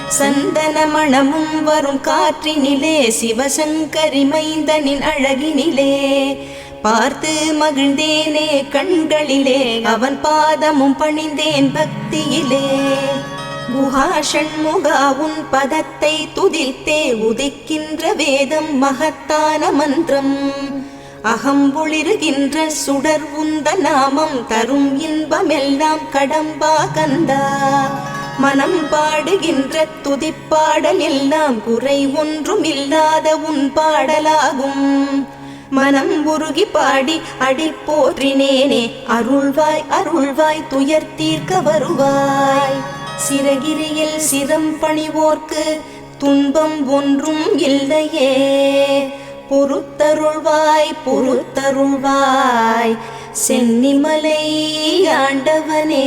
சந்தன மணமும் வரும் காற்றினிலே சிவசங்கரி மைந்தனின் அழகினிலே பார்த்து மகிழ்ந்தேனே கண்களிலே அவன் பாதமும் பணிந்தேன் பக்தியிலே குஹாஷண்முகா உன் பதத்தை துதித்தே உதிக்கின்ற வேதம் மகத்தான மந்திரம் அகம்பொளிருகின்ற சுடர் உந்த நாமம் தரும் இன்பமெல்லாம் கடம்பா கந்தா மனம் பாடுகின்ற துதிப்பாடல் எல்லாம் குறை ஒன்றும் இல்லாத உன் பாடலாகும் மனம் உருகி பாடி அடி போற்றினேனே அருள்வாய் அருள்வாய் துயர் தீர்க்க வருவாய் சிறகிரியில் சிரம் பணிவோர்க்கு துன்பம் ஒன்றும் இல்லையே பொறுத்தருள்வாய் பொறுத்தருள்வாய் சென்னிமலை ஆண்டவனே.